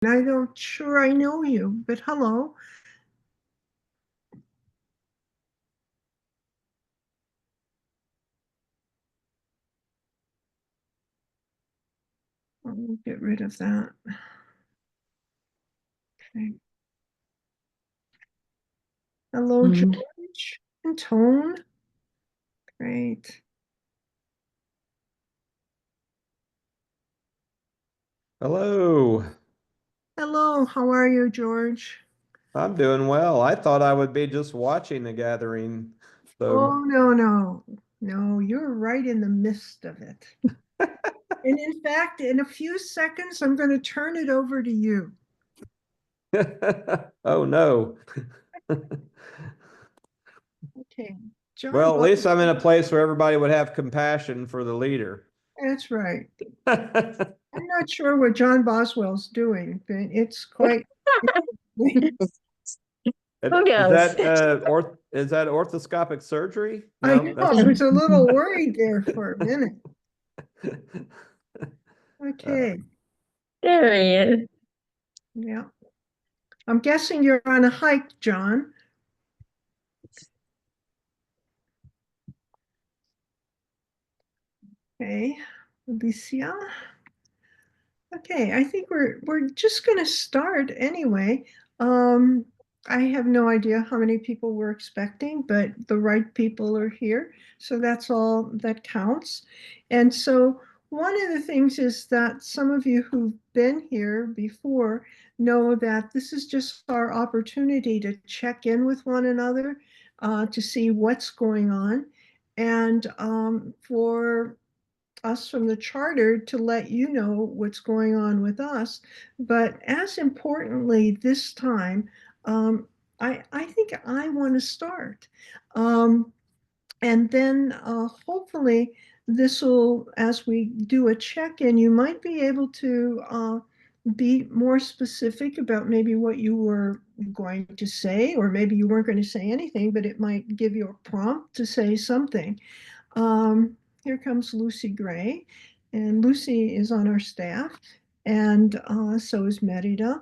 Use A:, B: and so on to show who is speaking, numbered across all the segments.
A: I don't sure I know you, but hello. I'll get rid of that. Okay. Hello,
B: Mm.
A: George and Tone. Great.
C: Hello.
A: Hello, how are you, George?
C: I'm doing well. I thought I would be just watching the gathering. So,
A: Oh, no, no. No, you're right in the midst of it. And in fact, in a few seconds, I'm going to turn it over to you.
C: oh no.
A: Okay. John
C: Well, at least I'm in
A: Boswell.
C: a place where everybody would have compassion for the leader.
A: That's right. I'm not sure what John Boswell's doing, but it's quite.
B: Who
C: Is
B: knows?
C: that is that orthoscopic surgery?
A: I
C: No,
A: know, I was a little worried there for a minute.
C: uh,
A: Okay,
B: There he is.
A: yeah. I'm guessing you're on a hike, John. Okay, Alicia. Okay, I think we're just going to start anyway. Um, I have no idea how many people we're expecting, but the right people are here, so that's all that counts. And so one of the things is that some of you who've been here before know that this is just our opportunity to check in with one another, to see what's going on, and for us from the charter to let you know what's going on with us. But as importantly, this time, I think I want to start. Um, and then hopefully, this will, as we do a check in, you might be able to be more specific about maybe what you were going to say, or maybe you weren't going to say anything, but it might give you a prompt to say something. Um, Here comes Lucy Gray, and Lucy is on our staff, and so is Merida.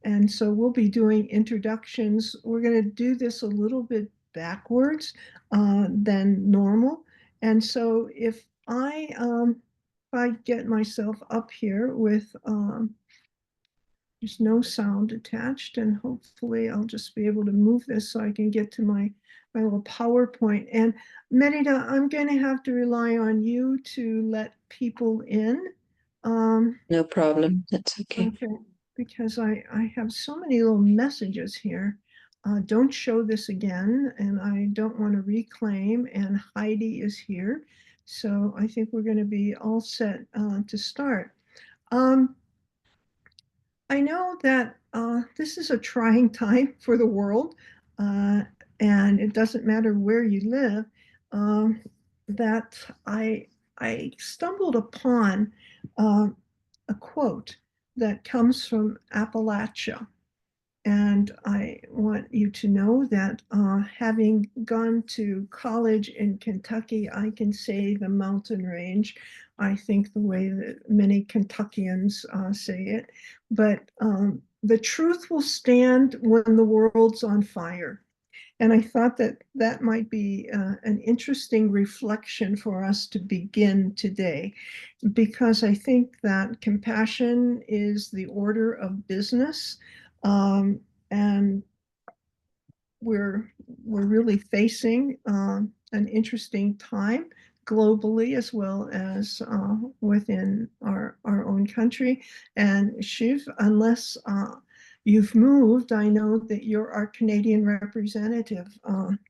A: And so we'll be doing introductions. We're going to do this a little bit backwards than normal. And so if I get myself up here with there's no sound attached, and hopefully I'll just be able to move this so I can get to my little PowerPoint. And Merida, I'm going to have to rely on you to let people in.
B: No problem. That's okay.
A: Okay, because I have so many little messages here. Don't show this again, and I don't want to reclaim, and Heidi is here. So I think we're going to be all set to start. Um, I know that this is a trying time for the world, uh, and it doesn't matter where you live. Um, that I stumbled upon uh, a quote that comes from Appalachia, and I want you to know that having gone to college in Kentucky, I can say the mountain range. I think the way that many Kentuckians say it. But the truth will stand when the world's on fire. And I thought that that might be an interesting reflection for us to begin today, because I think that compassion is the order of business. Um, and we're really facing an interesting time globally as well as within our own country. And Shiv, unless you've moved, I know that you're our Canadian representative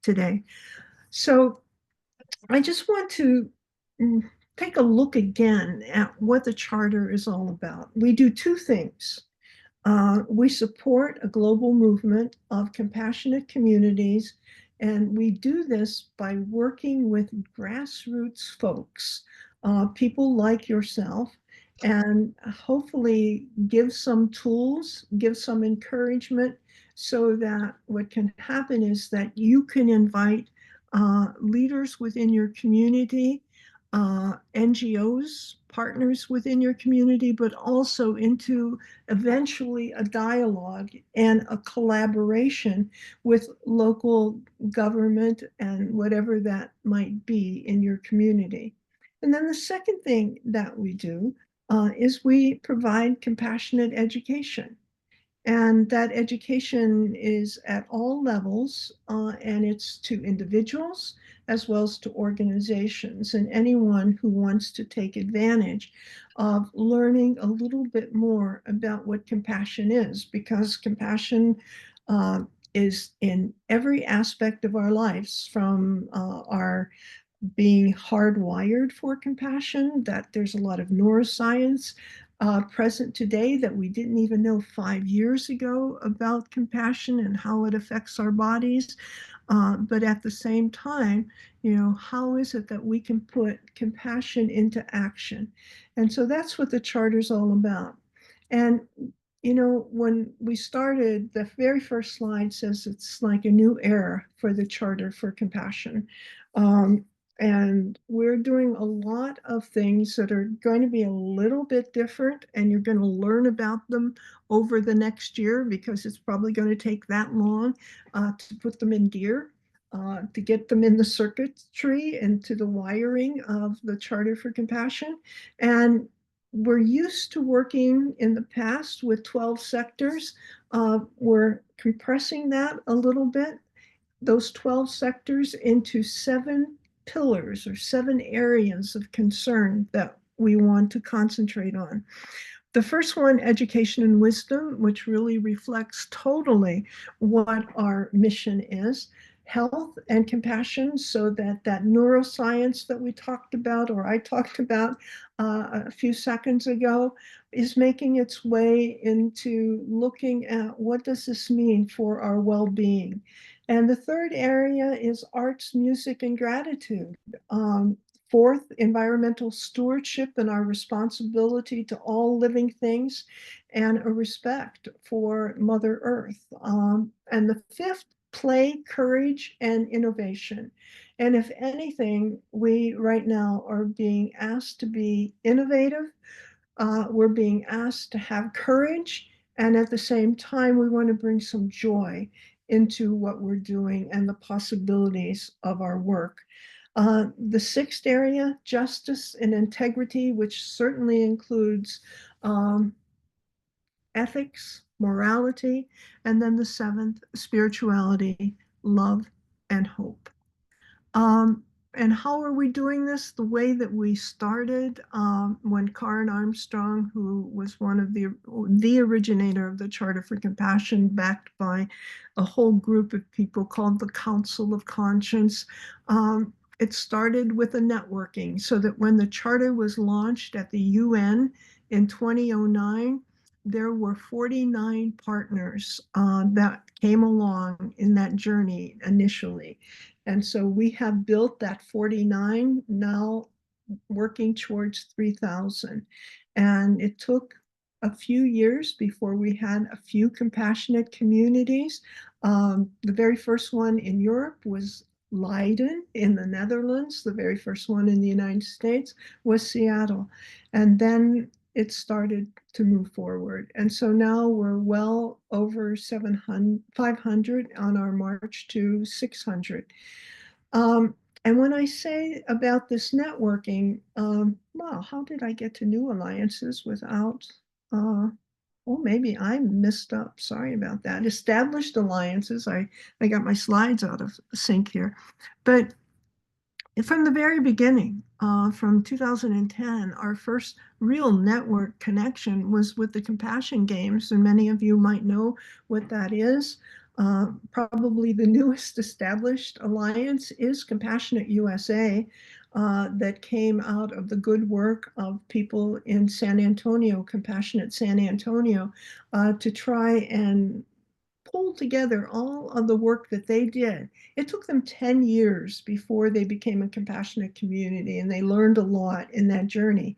A: today. So I just want to mm, take a look again at what the Charter is all about. We do two things. We support a global movement of compassionate communities, and we do this by working with grassroots folks, people like yourself, and hopefully give some tools, give some encouragement, so that what can happen is that you can invite leaders within your community, NGOs, partners within your community, but also into eventually a dialogue and a collaboration with local government and whatever that might be in your community. And then the second thing that we do is we provide compassionate education. And that education is at all levels, and it's to individuals as well as to organizations and anyone who wants to take advantage of learning a little bit more about what compassion is, because compassion uh, is in every aspect of our lives, from our being hardwired for compassion, that there's a lot of neuroscience present today that we didn't even know 5 years ago about compassion and how it affects our bodies. But at the same time, how is it that we can put compassion into action? And so that's what the charter's all about. And when we started, the very first slide says it's like a new era for the Charter for Compassion. Um, and we're doing a lot of things that are going to be a little bit different, and you're going to learn about them over the next year, because it's probably going to take that long to put them in gear, to get them in the circuitry and to the wiring of the Charter for Compassion. And we're used to working in the past with 12 sectors. We're compressing that a little bit, those 12 sectors, into 7 pillars or 7 areas of concern that we want to concentrate on. The first one, education and wisdom, which really reflects totally what our mission is. Health and compassion, so that that neuroscience that we talked about, or I talked about a few seconds ago, is making its way into looking at what does this mean for our well-being. And the third area is arts, music, and gratitude. Fourth, environmental stewardship and our responsibility to all living things, and a respect for Mother Earth. And the fifth, play, courage, and innovation. And if anything, we right now are being asked to be innovative. We're being asked to have courage. And at the same time, we want to bring some joy into what we're doing and the possibilities of our work. The sixth area, justice and integrity, which certainly includes um, ethics, morality, and then the seventh, spirituality, love, and hope. Um, and how are we doing this? The way that we started, when Karen Armstrong, who was one of the originator of the Charter for Compassion, backed by a whole group of people called the Council of Conscience. It started with a networking, so that when the Charter was launched at the UN in 2009, there were 49 partners that came along in that journey initially. And so we have built that 49, now working towards 3,000. And it took a few years before we had a few compassionate communities. The very first one in Europe was Leiden in the Netherlands. The very first one in the United States was Seattle. And then it started to move forward. And so now we're well over 500 on our march to 600. Um, and when I say about this networking, wow, how did I get to New Alliances without, well, maybe I messed up. Sorry about that. Established alliances. I got my slides out of sync here. But from the very beginning, from 2010, our first real network connection was with the Compassion Games, and many of you might know what that is. Probably the newest established alliance is Compassionate USA, that came out of the good work of people in San Antonio, Compassionate San Antonio, to try and pulled together all of the work that they did. It took them 10 years before they became a compassionate community, and they learned a lot in that journey.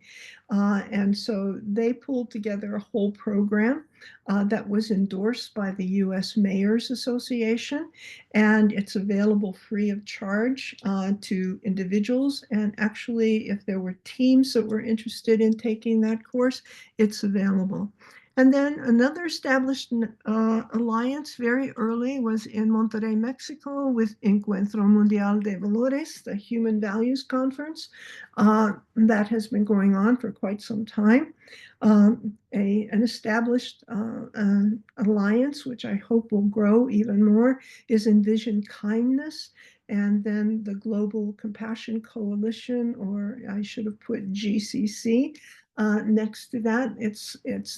A: And so they pulled together a whole program that was endorsed by the U.S. Mayors Association, and it's available free of charge to individuals. And actually, if there were teams that were interested in taking that course, it's available. And then another established alliance very early was in Monterrey, Mexico, with Encuentro Mundial de Valores, the Human Values Conference. That has been going on for quite some time. An established alliance, which I hope will grow even more, is Envision Kindness. And then the Global Compassion Coalition, or I should have put GCC, next to that.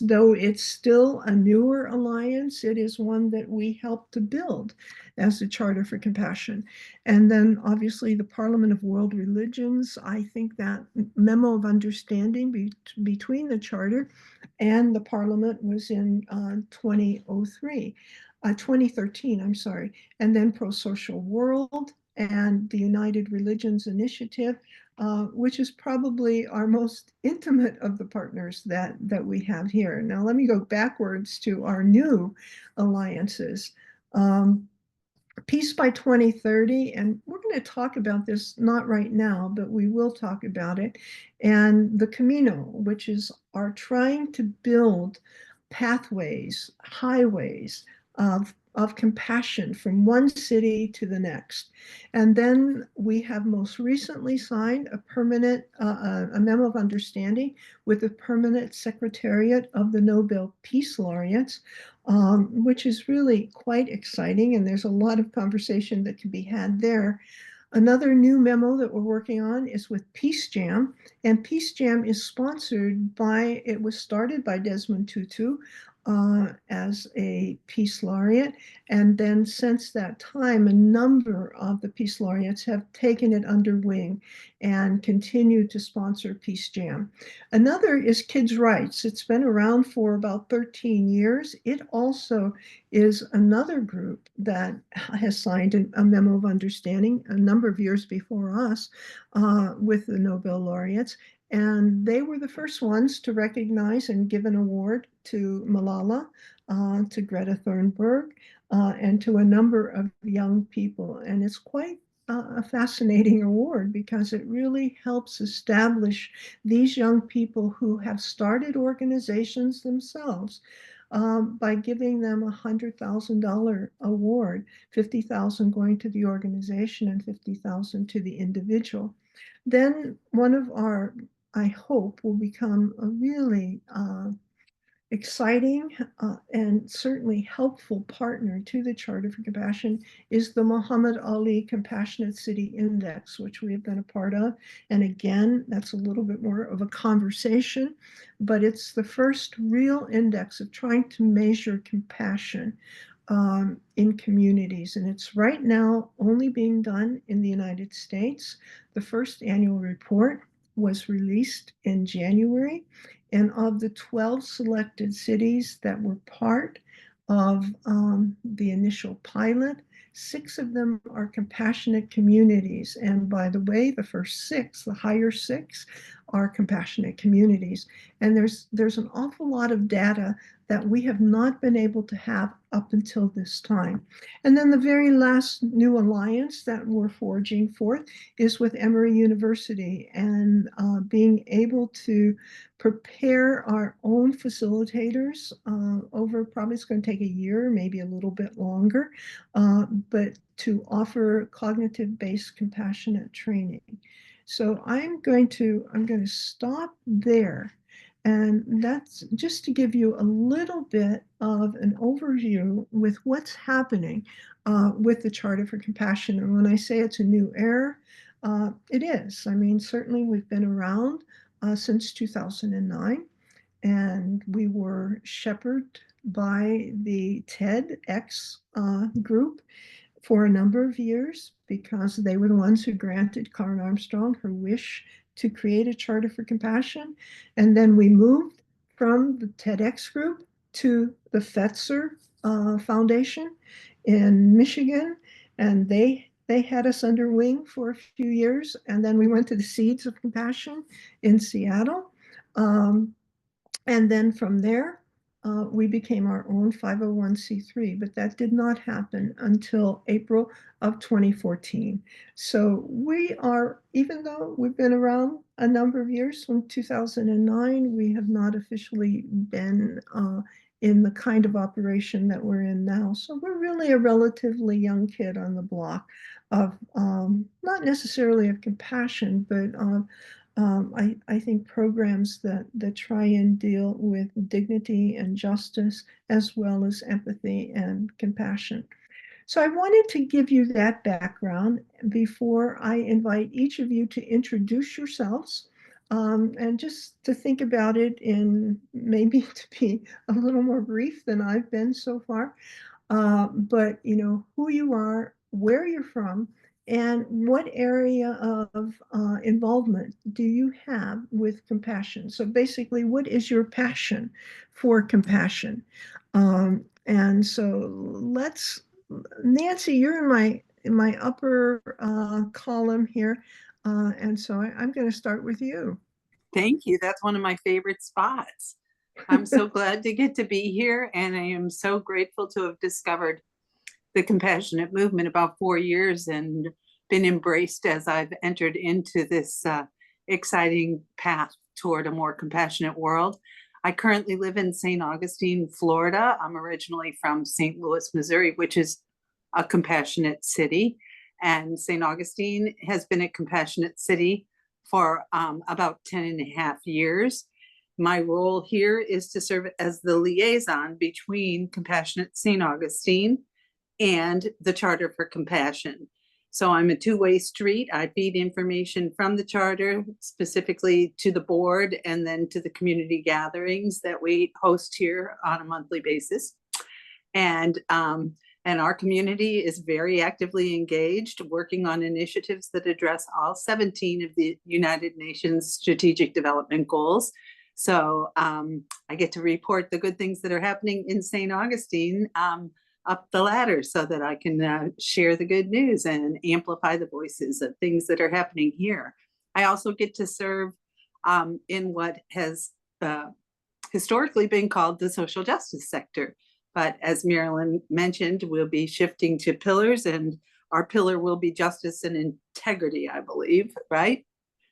A: Though it's still a newer alliance, it is one that we helped to build as the Charter for Compassion. And then obviously the Parliament of World Religions. I think that memo of understanding between the Charter and the Parliament was in 2013, I'm sorry. And then Pro-Social World and the United Religions Initiative, which is probably our most intimate of the partners that we have here. Now, let me go backwards to our new alliances. Peace by 2030, and we're going to talk about this not right now, but we will talk about it. And the Camino, which is our trying to build pathways, highways of compassion from one city to the next. And then we have most recently signed a memo of understanding with the permanent secretariat of the Nobel Peace Laureates, which is really quite exciting. And there's a lot of conversation that can be had there. Another new memo that we're working on is with Peace Jam, and Peace Jam is sponsored by, it was started by Desmond Tutu as a Peace Laureate, and then since that time, a number of the Peace Laureates have taken it under wing and continue to sponsor Peace Jam. Another is Kids' Rights. It's been around for about 13 years. It also is another group that has signed a memo of understanding a number of years before us with the Nobel laureates. And they were the first ones to recognize and give an award to Malala, to Greta Thunberg, and to a number of young people. And it's quite a fascinating award because it really helps establish these young people who have started organizations themselves by giving them a $100,000 award, 50,000 going to the organization and 50,000 to the individual. Then one of our, I hope, will become a really exciting and certainly helpful partner to the Charter for Compassion is the Muhammad Ali Compassionate City Index, which we have been a part of. And again, that's a little bit more of a conversation, but it's the first real index of trying to measure compassion in communities. And it's right now only being done in the United States. The first annual report was released in January. And of the 12 selected cities that were part of the initial pilot, 6 of them are compassionate communities. And by the way, the first 6, the higher 6, are compassionate communities. And there's an awful lot of data that we have not been able to have up until this time. And then the very last new alliance that we're forging forth is with Emory University, and being able to prepare our own facilitators over, probably it's going to take a year, maybe a little bit longer, but to offer cognitive-based compassionate training. So I'm going to stop there. And that's just to give you a little bit of an overview with what's happening with the Charter for Compassion. And when I say it's a new era, it is. I mean, certainly we've been around since 2009, and we were shepherded by the TEDx group for a number of years because they were the ones who granted Karen Armstrong her wish to create a Charter for Compassion. And then we moved from the TEDx group to the Fetzer Foundation in Michigan, and they had us under wing for a few years, and then we went to the Seeds of Compassion in Seattle. And then from there, we became our own 501c3, but that did not happen until April of 2014. So we are, even though we've been around a number of years, from 2009, we have not officially been in the kind of operation that we're in now. So we're really a relatively young kid on the block of not necessarily of compassion, but I think programs that try and deal with dignity and justice, as well as empathy and compassion. So I wanted to give you that background before I invite each of you to introduce yourselves, and just to think about it in maybe to be a little more brief than I've been so far. But you know who you are, where you're from, and what area of involvement do you have with compassion. So basically, what is your passion for compassion? And so let's, Nancy, you're in my upper column here, and so I'm going to start with you.
D: Thank you. That's one of my favorite spots. I'm so glad to get to be here, and I am so grateful to have discovered the compassionate movement about 4 years and been embraced as I've entered into this exciting path toward a more compassionate world. I currently live in St. Augustine, Florida. I'm originally from St. Louis, Missouri, which is a compassionate city. And St. Augustine has been a compassionate city for about 10 and a half years. My role here is to serve as the liaison between Compassionate St. Augustine and the Charter for Compassion. So I'm a two-way street. I feed information from the charter specifically to the board and then to the community gatherings that we host here on a monthly basis. And our community is very actively engaged, working on initiatives that address all 17 of the United Nations Strategic Development Goals. So I get to report the good things that are happening in St. Augustine up the ladder so that I can share the good news and amplify the voices of things that are happening here. I also get to serve in what has historically been called the social justice sector. But as Marilyn mentioned, we'll be shifting to pillars, and our pillar will be justice and integrity, I believe, right?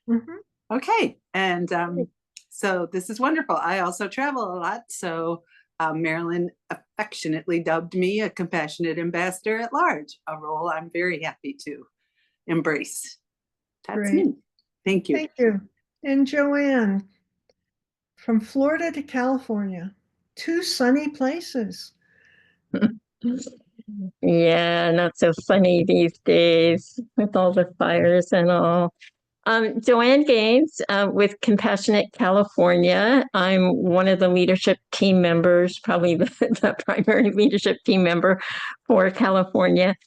A: Mm-hmm.
D: Okay, and so this is wonderful. I also travel a lot, so Marilyn affectionately dubbed me a compassionate ambassador at large, a role I'm very happy to embrace. That's
A: Great.
D: me. Thank you.
A: Thank you. And Joanne, from Florida to California, two sunny places.
B: Yeah, not so funny these days with all the fires and all. Joanne Gaines with Compassionate California. I'm one of the leadership team members, probably the primary leadership team member for California.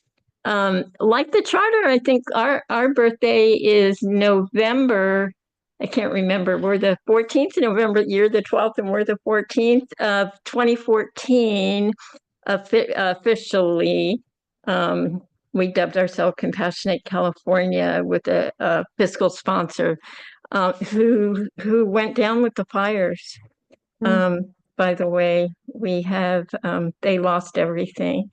B: Like the charter, I think our birthday is November. I can't remember. We're the 14th of November, you're the 12th, and we're the 14th of 2014 officially. We dubbed ourselves Compassionate California with a fiscal sponsor who went down with the fires. By the way, we have they lost everything,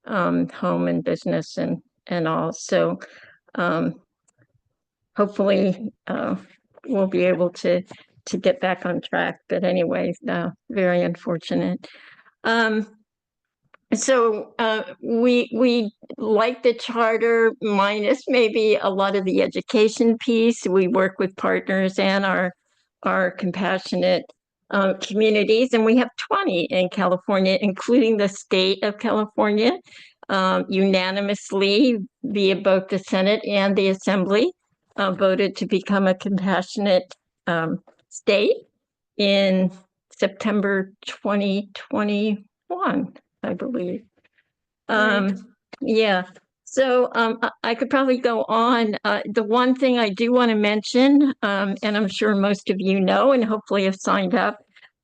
B: home and business and all. So hopefully we'll be able to get back on track. But anyway, very unfortunate. So we like the charter, minus maybe a lot of the education piece. We work with partners and our compassionate communities, and we have 20 in California, including the state of California, unanimously via both the Senate and the Assembly voted to become a compassionate state in September 2021. I believe. Yeah. So I could probably go on. The one thing I do want to mention, and I'm sure most of you know, and hopefully have signed up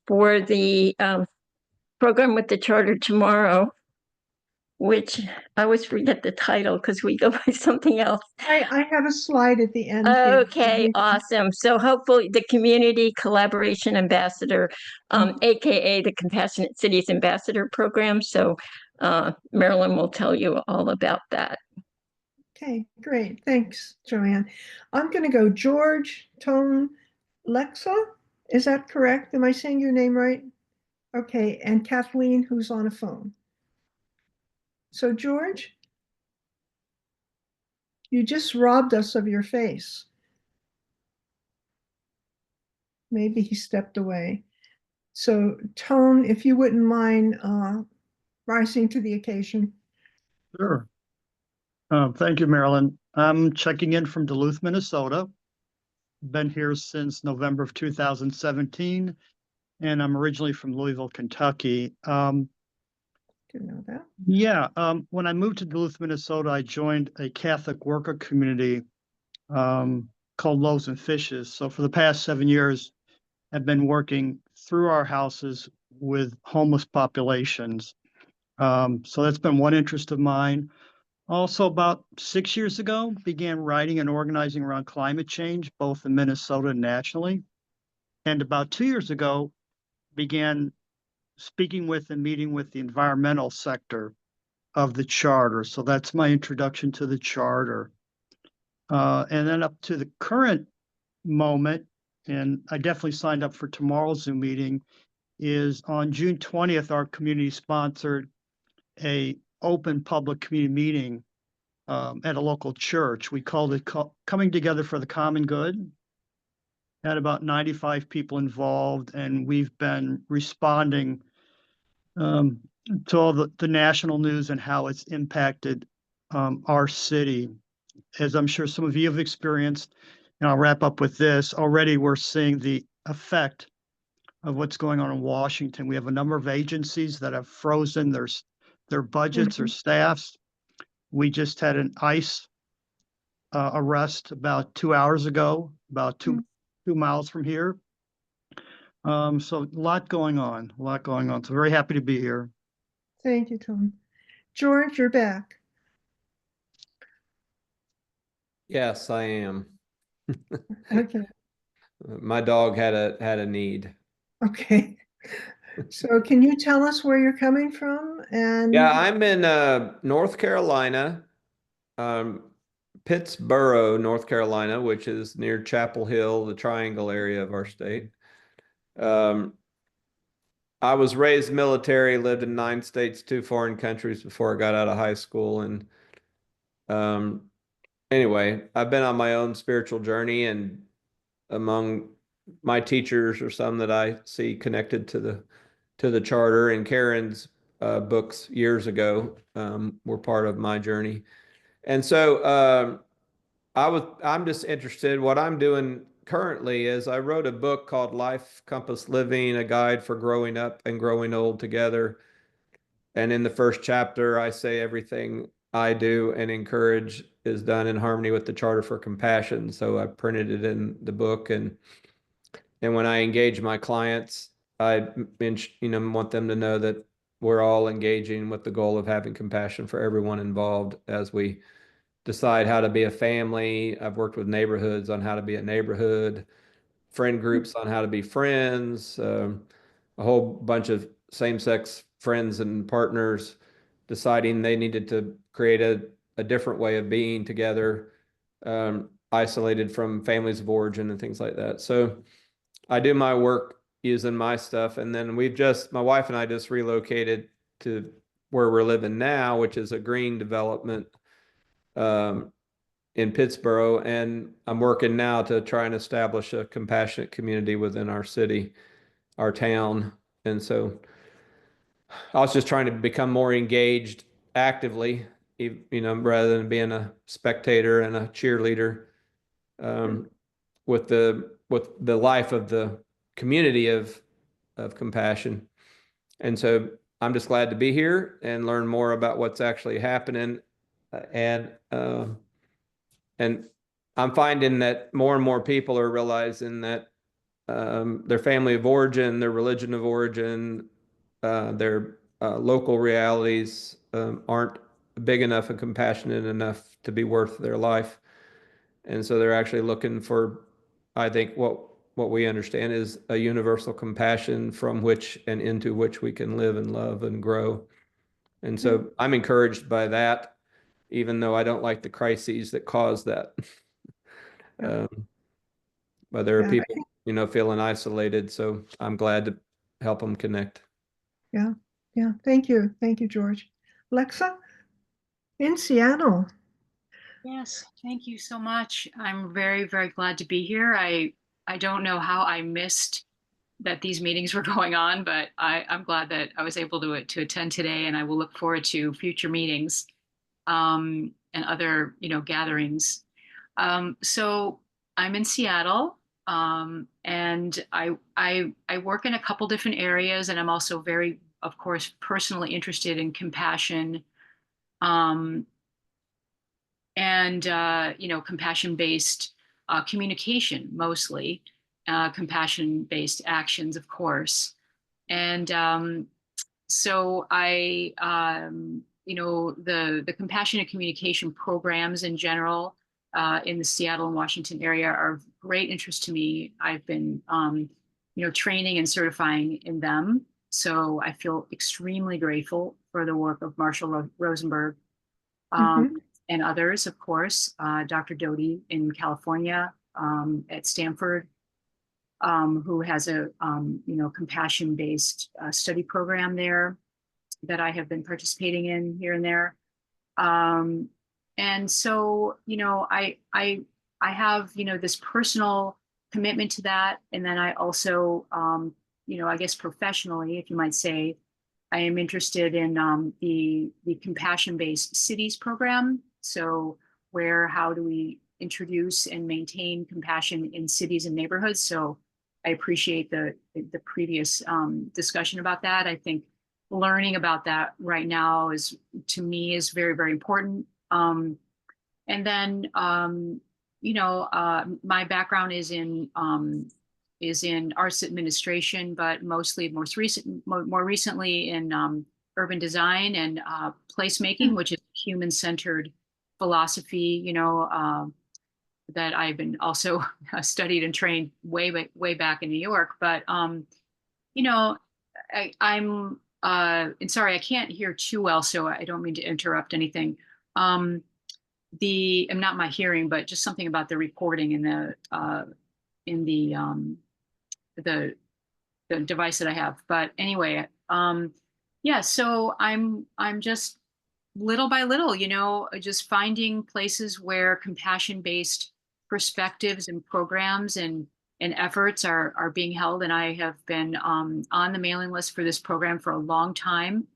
B: for the program with the charter tomorrow, which I always forget the title because we go by something else.
A: I have a slide at the end here.
B: Okay, awesome. So hopefully the Community Collaboration Ambassador, AKA the Compassionate Cities Ambassador Program. So Marilyn will tell you all about that.
A: Okay, great. Thanks, Joanne. I'm going to go George Tone Lexa. Is that correct? Am I saying your name right? Okay, and Kathleen, who's on a phone. So, George, you just robbed us of your face. Maybe he stepped away. So, Tone, if you wouldn't mind rising to the occasion.
E: Sure. Thank you, Marilyn. I'm checking in from Duluth, Minnesota. Been here since November of 2017, and I'm originally from Louisville, Kentucky.
A: Didn't know that.
E: Yeah, when I moved to Duluth, Minnesota, I joined a Catholic worker community called Loaves and Fishes. So for the past 7 years, I've been working through our houses with homeless populations. So that's been one interest of mine. Also, about 6 years ago, began writing and organizing around climate change, both in Minnesota and nationally. And about 2 years ago, began speaking with and meeting with the environmental sector of the charter. So that's my introduction to the charter. And then up to the current moment, and I definitely signed up for tomorrow's Zoom meeting, is on June 20th, our community sponsored a open public community meeting at a local church. We called it Coming Together for the Common Good. Had about 95 people involved, and we've been responding to all the national news and how it's impacted our city. As I'm sure some of you have experienced, and I'll wrap up with this, already we're seeing the effect of what's going on in Washington. We have a number of agencies that have frozen their budgets or staffs. We just had an ICE arrest about 2 hours ago, about two miles from here. So a lot going on, a lot going on. So very happy to be here.
A: Thank you, Tone. George, you're back.
C: Yes, I am.
A: Okay.
C: My dog had a need.
A: Okay. So can you tell us where you're coming from? And
C: Yeah, I'm in North Carolina, Pittsboro, North Carolina, which is near Chapel Hill, the triangle area of our state. I was raised military, lived in 9 states, 2 foreign countries before I got out of high school. And anyway, I've been on my own spiritual journey, and among my teachers are some that I see connected to the charter, and Karen's books years ago were part of my journey. And so I'm just interested. What I'm doing currently is I wrote a book called Life Compass Living, a guide for growing up and growing old together. And in the first chapter, I say everything I do and encourage is done in harmony with the Charter for Compassion. So I printed it in the book, and when I engage my clients, I want them to know that we're all engaging with the goal of having compassion for everyone involved as we decide how to be a family. I've worked with neighborhoods on how to be a neighborhood, friend groups on how to be friends, a whole bunch of same-sex friends and partners deciding they needed to create a different way of being together, isolated from families of origin and things like that. So I do my work using my stuff. And then my wife and I just relocated to where we're living now, which is a green development in Pittsboro. And I'm working now to try and establish a compassionate community within our city, our town. And so I was just trying to become more engaged actively, rather than being a spectator and a cheerleader, with the life of the community of compassion. And so I'm just glad to be here and learn more about what's actually happening. And I'm finding that more and more people are realizing that their family of origin, their religion of origin, their local realities aren't big enough and compassionate enough to be worth their life. And so they're actually looking for, I think, what we understand is a universal compassion from which and into which we can live and love and grow. And so I'm encouraged by that, even though I don't like the crises that cause that.
A: Yeah.
C: But there are
A: Yeah, I
C: people,
A: think,
C: feeling isolated. So I'm glad to help them connect.
A: yeah, yeah. Thank you. Thank you, George. Lexa, in Seattle.
F: Yes, thank you so much. I'm very, very glad to be here. I don't know how I missed that these meetings were going on, but I'm glad that I was able to attend today, and I will look forward to future meetings and other, gatherings. So I'm in Seattle, and I work in a couple different areas, and I'm also very, of course, personally interested in compassion. Um, and compassion-based communication mostly, compassion-based actions, of course. And so the compassionate communication programs in general in the Seattle and Washington area are of great interest to me. I've been training and certifying in them. So I feel extremely grateful for the work of Marshall Rosenberg, um,
A: Mhm.
F: and others, of course, Dr. Doty in California, at Stanford, who has a compassion-based study program there that I have been participating in here and there. Um, and so, I have, this personal commitment to that. And then I also, I guess professionally, if you might say, I am interested in the compassion-based cities program. So how do we introduce and maintain compassion in cities and neighborhoods? So I appreciate the previous discussion about that. I think learning about that right now to me is very, very important. And then my background is in arts administration, but more recently in urban design and placemaking, which is human-centered philosophy. That I've been also studied and trained way back in New York. But you know, I'm and sorry, I can't hear too well, so I don't mean to interrupt anything. Um, I'm not my hearing, but just something about the recording in the the device that I have. But anyway, yeah, so I'm just little by little, just finding places where compassion-based perspectives and programs and efforts are being held. And I have been on the mailing list for this program for a long time.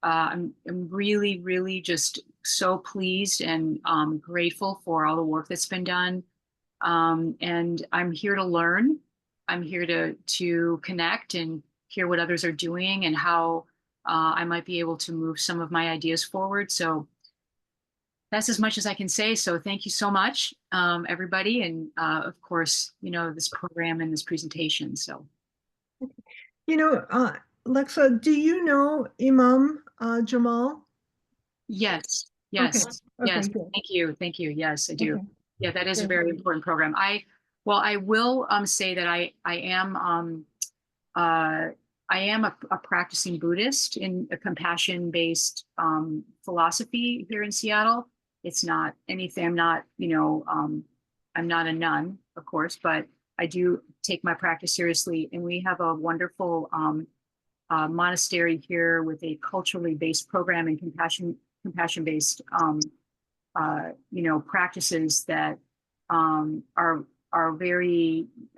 F: I'm really, really just so pleased and grateful for all the work that's been done. And I'm here to learn. I'm here to connect and hear what others are doing and how I might be able to move some of my ideas forward. So that's as much as I can say. So thank you so much, everybody. And of course, this program and this presentation. So
A: You know, Lexa, do you know Imam Jamal?
F: yes,
A: Okay.
F: yes,
A: Okay,
F: yes.
A: good.
F: Thank you. Thank you. Yes, I do.
A: Okay,
F: Yeah, that is a
A: good.
F: very important program. I will say that uh, I am a practicing Buddhist in a compassion-based philosophy here in Seattle. It's not anything, I'm not a nun, of course, but I do take my practice seriously. And we have a wonderful monastery here with a culturally based program and compassion-based practices that are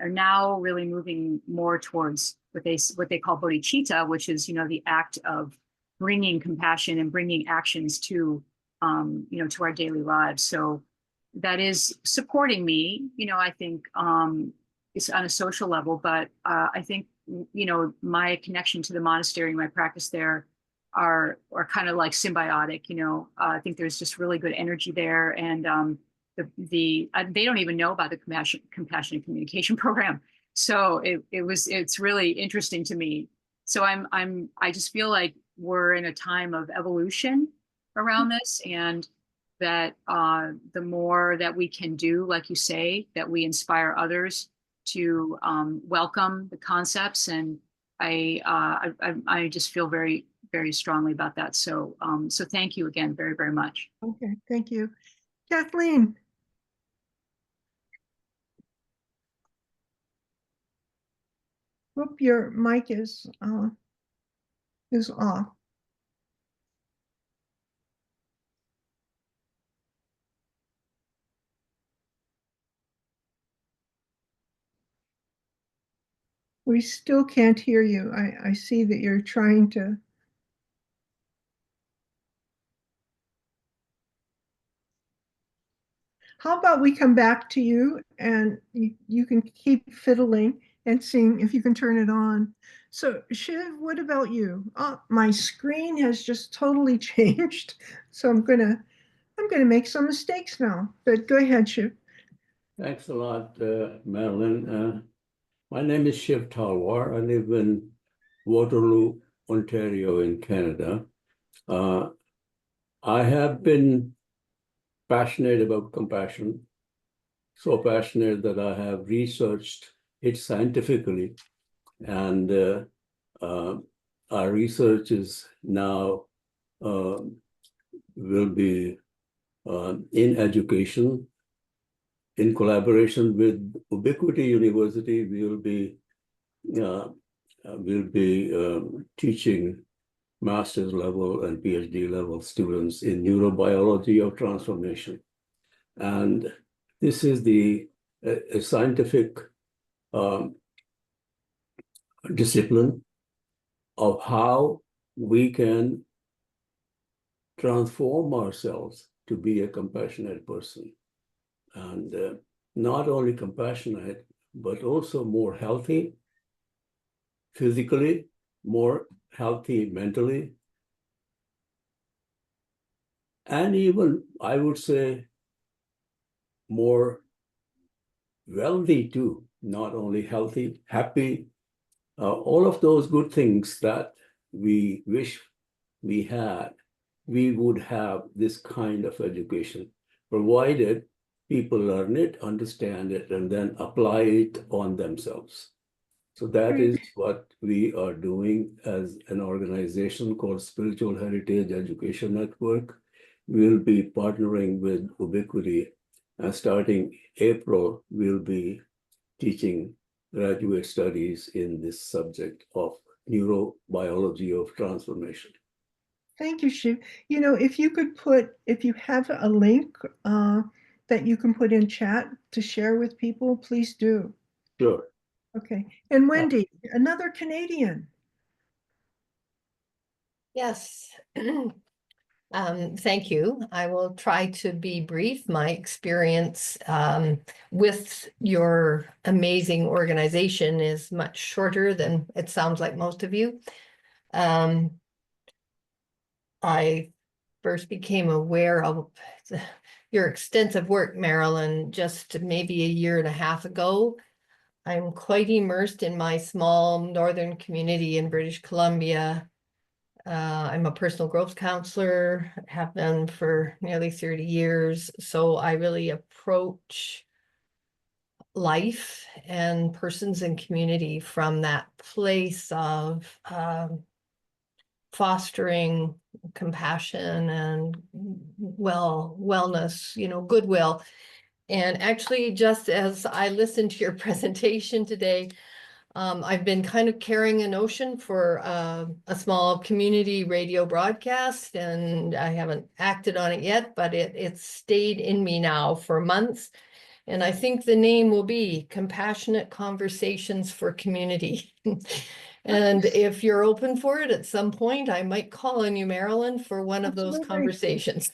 F: now really moving more towards what they call bodhicitta, which is the act of bringing compassion and bringing actions to our daily lives. So that is supporting me. I think it's on a social level, but I think my connection to the monastery and my practice there are kind of like symbiotic. I think there's just really good energy there, and they don't even know about the compassionate communication program. So it's really interesting to me So I just feel like we're in a time of evolution around this, and that the more that we can do, like you say, that we inspire others to welcome the concepts. And I just feel very, very strongly about that. So so thank you again very, very much.
A: Okay, thank you. Kathleen. Whoop, your mic is off. We still can't hear you. I see that you're trying to. How about we come back to you and you can keep fiddling and seeing if you can turn it on. So Shiv, what about you? Oh, my screen has just totally changed. So I'm gonna make some mistakes now. But go ahead, Shiv.
G: Thanks a lot, Marilyn. My name is Shiv Talwar. I live in Waterloo, Ontario in Canada. I have been passionate about compassion, so passionate that I have researched it scientifically. And our research is now will be in education. In collaboration with Ubiquity University, we'll be teaching master's level and PhD level students in neurobiology of transformation. And this is a scientific discipline of how we can transform ourselves to be a compassionate person. And not only compassionate, but also more healthy physically, more healthy mentally, and even, I would say, more wealthy too, not only healthy, happy, all of those good things that we wish we had, we would have this kind of education, provided people learn it, understand it, and then apply it on themselves. So that is what we are doing as an organization called Spiritual Heritage Education Network. We'll be partnering with Ubiquity, and starting April, we'll be teaching graduate studies in this subject of neurobiology of transformation.
A: Thank you, Shiv. You know, if you have a link that you can put in chat to share with people, please do.
G: Sure.
A: Okay. And Wendy, another Canadian.
H: Yes. Thank you. I will try to be brief. My experience with your amazing organization is much shorter than it sounds like most of you. I first became aware of your extensive work, Marilyn, just maybe a year and a half ago. I'm quite immersed in my small northern community in British Columbia. I'm a personal growth counselor, have been for nearly 30 years. So I really approach life and persons and community from that place of fostering compassion and wellness, goodwill. And actually, just as I listened to your presentation today, I've been kind of carrying a notion for a small community radio broadcast, and I haven't acted on it yet, but it's stayed in me now for months. And I think the name will be Compassionate Conversations for Community. And if you're open for it at some point, I might call on you, Marilyn, for one of those
A: Absolutely.
H: conversations.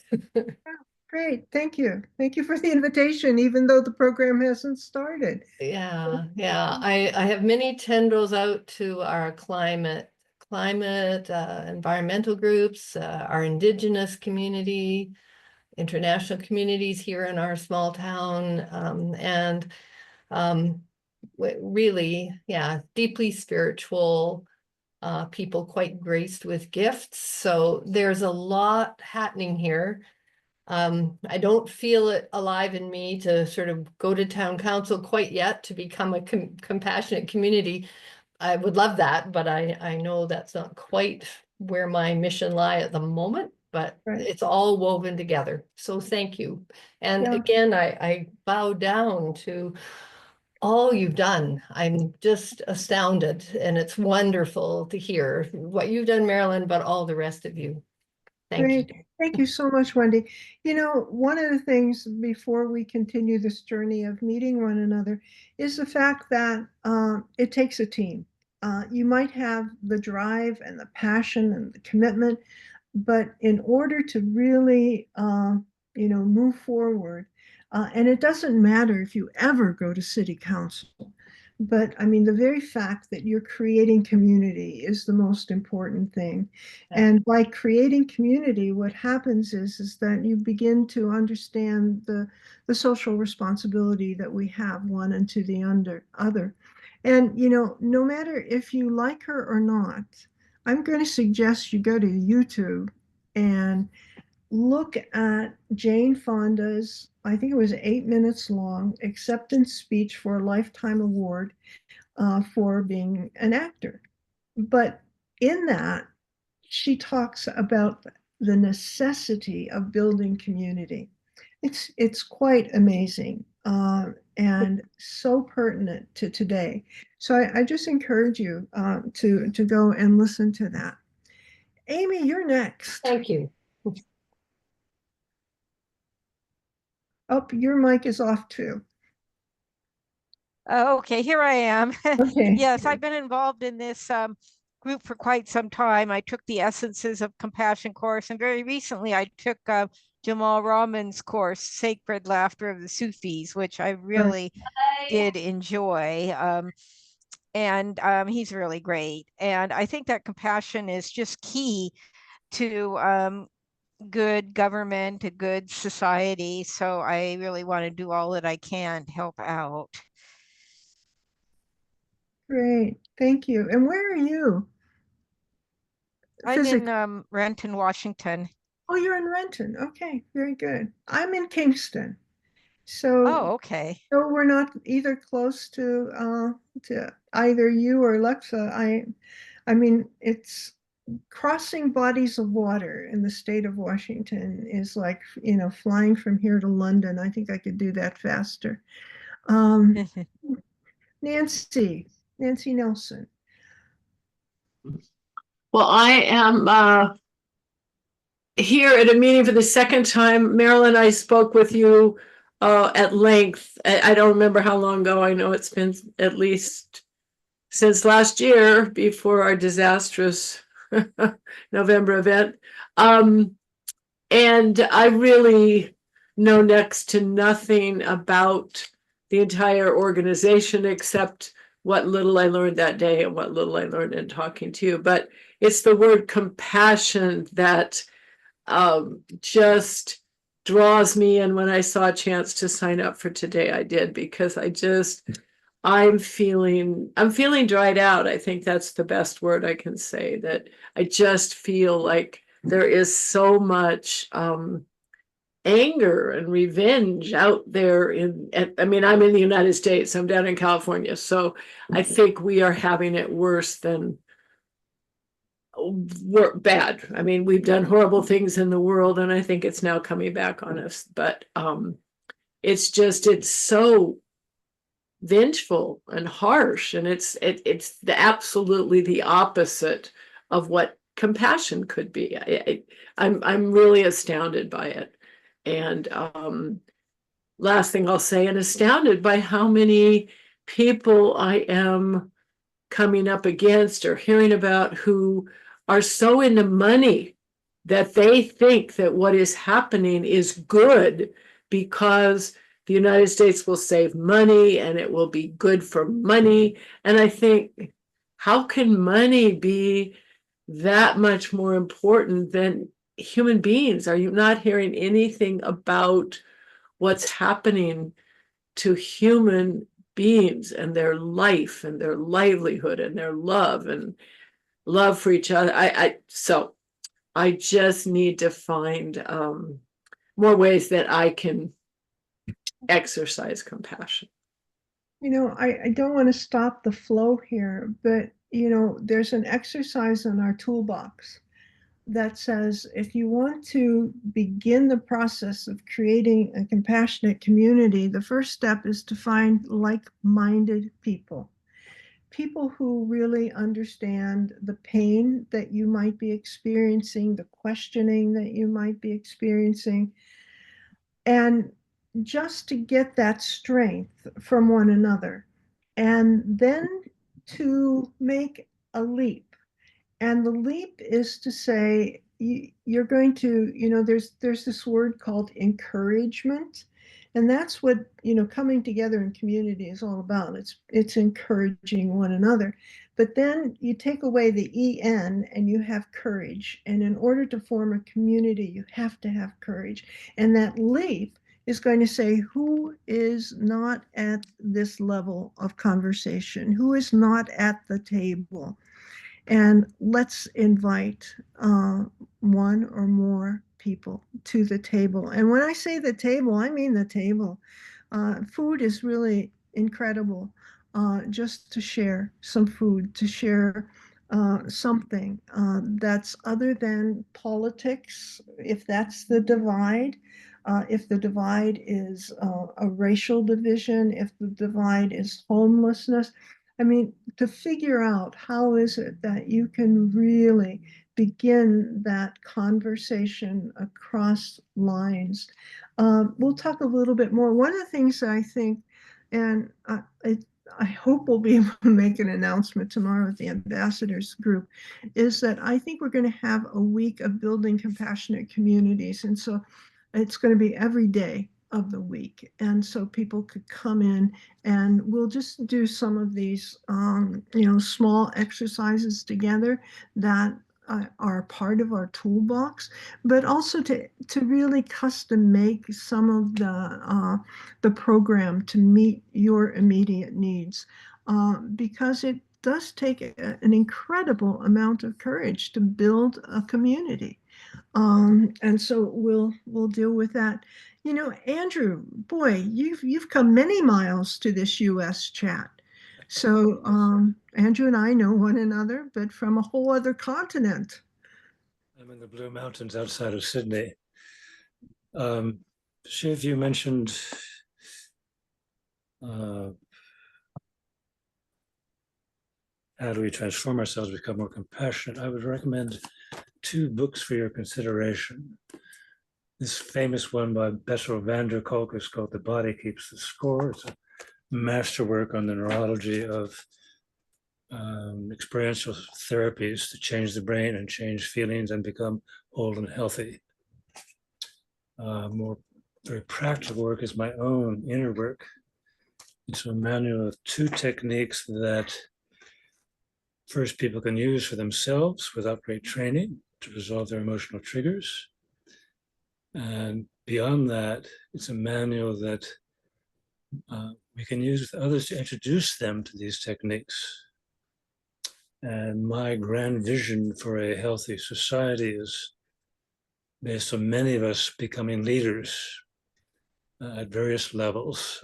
A: Great. Thank you. Thank you for the invitation, even though the program hasn't started.
H: Yeah. I have many tendrils out to our climate, environmental groups, our indigenous community, international communities here in our small town, and really, deeply spiritual people quite graced with gifts. So there's a lot happening here. I don't feel it alive in me to sort of go to town council quite yet to become a compassionate community. I would love that, but I know that's not quite where my mission lie at the moment, but
A: Right.
H: it's all woven together. So thank you. And
A: Yeah.
H: again, I bow down to all you've done. I'm just astounded, and it's wonderful to hear what you've done, Marilyn, but all the rest of you. Thank you.
A: Great. Thank you so much, Wendy. You know, one of the things before we continue this journey of meeting one another is the fact that it takes a team. You might have the drive and the passion and the commitment, but in order to really, move forward, and it doesn't matter if you ever go to city council, but I mean, the very fact that you're creating community is the most important thing. And by creating community, what happens is that you begin to understand the social responsibility that we have one unto the other. And, no matter if you like her or not, I'm going to suggest you go to YouTube and look at Jane Fonda's, I think it was 8 minutes long, acceptance speech for a Lifetime Award for being an actor. But in that, she talks about the necessity of building community. It's quite amazing and so pertinent to today. So I just encourage you to go and listen to that. Amy, you're next.
H: Thank you.
A: Oh, your mic is off too.
I: Okay, here I am.
A: Okay.
I: Yes, I've been involved in this group for quite some time. I took the Essences of Compassion course, and very recently I took Jamal Rahman's course, Sacred Laughter of the Sufis, which I really did enjoy. And he's really great. And I think that compassion is just key to good government, a good society. So I really want to do all that I can to help out.
A: Great. Thank you. And where are you?
I: I'm in Renton, Washington.
A: Oh, you're in Renton. Okay, very good. I'm in Kingston. So,
I: Oh, okay.
A: so we're not either close to either you or Alexa. I mean, it's crossing bodies of water in the state of Washington is like, flying from here to London. I think I could do that faster. Nancy Nelson.
J: Well, I am here at a meeting for the second time. Marilyn, I spoke with you at length. I don't remember how long ago. I know it's been at least since last year before our disastrous November event. And I really know next to nothing about the entire organization except what little I learned that day and what little I learned in talking to you. But it's the word compassion that just draws me. And when I saw a chance to sign up for today, I did, because I'm feeling dried out. I think that's the best word I can say, that I just feel like there is so much anger and revenge out there I mean, I'm in the United States, I'm down in California, so I think we are having it worse than we're bad. I mean, we've done horrible things in the world, and I think it's now coming back on us. But it's so vengeful and harsh, and it's absolutely the opposite of what compassion could be. I'm really astounded by it. And last thing I'll say, and astounded by how many people I am coming up against or hearing about who are so into money that they think that what is happening is good because the United States will save money and it will be good for money. And I think, how can money be that much more important than human beings? Are you not hearing anything about what's happening to human beings and their life and their livelihood and their love? And love for each other. So I just need to find more ways that I can exercise compassion.
A: You know, I don't want to stop the flow here, but you know, there's an exercise in our toolbox that says if you want to begin the process of creating a compassionate community, the first step is to find like-minded people. People who really understand the pain that you might be experiencing, the questioning that you might be experiencing, and just to get that strength from one another. And then to make a leap. And the leap is to say, you're going to, you know, there's this word called encouragement. And that's what, you know, coming together in community is all about. It's encouraging one another. But then you take away the EN and you have courage. And in order to form a community, you have to have courage. And that leap is going to say who is not at this level of conversation, who is not at the table, and let's invite one or more people to the table. And when I say the table, I mean the table. Food is really incredible. Just to share some food, to share something that's other than politics, if that's the divide. If the divide is a racial division, if the divide is homelessness, I mean, to figure out how is it that you can really begin that conversation across lines. We'll talk a little bit more. One of the things that I think, and I hope we'll be able to make an announcement tomorrow at the ambassadors group, is that I think we're going to have a week of building compassionate communities. And so it's going to be every day of the week. And so people could come in and we'll just do some of these, you know, small exercises together that are part of our toolbox, but also to really custom make some of the program to meet your immediate needs, because it does take an incredible amount of courage to build a community. And so we'll deal with that. You know, Andrew, boy, you've come many miles to this US chat. So Andrew and I know one another, but from a whole other continent.
K: I'm in the Blue Mountains outside of Sydney. Shiv, you mentioned how do we transform ourselves, become more compassionate? I would recommend 2 books for your consideration. This famous one by Bessel van der Kolk is called The Body Keeps the Score. It's a masterwork on the neurology of experiential therapies to change the brain and change feelings and become whole and healthy. More very practical work is my own inner work. It's a manual of 2 techniques that first people can use for themselves without great training to resolve their emotional triggers. And beyond that, it's a manual that we can use with others to introduce them to these techniques. And my grand vision for a healthy society is based on many of us becoming leaders at various levels.